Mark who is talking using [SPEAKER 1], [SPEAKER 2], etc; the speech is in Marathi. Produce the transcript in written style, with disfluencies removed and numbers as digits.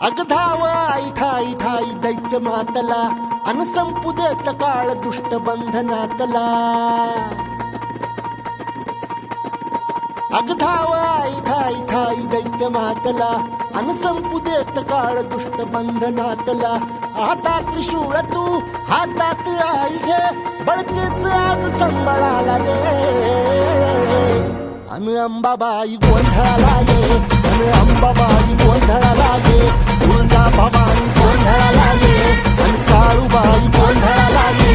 [SPEAKER 1] अग धाव आई ठाई ठाई दैत्य मातला अन संपू देत काळ दुष्ट बंधनातला अग धाव आई ठाई ठाई दैत्य मातला अन संपू देत काळ दुष्ट बंधनातला हातात त्रिशूळ तू हातात आई घे बळतेच आज संबळाला दे अन अंबाबाई गोंधळाला गे अन अंबाबाई गोंधळाला गे तुळजा भवानी गोंधळाला गे अन काळूबाई गोंधळाला गे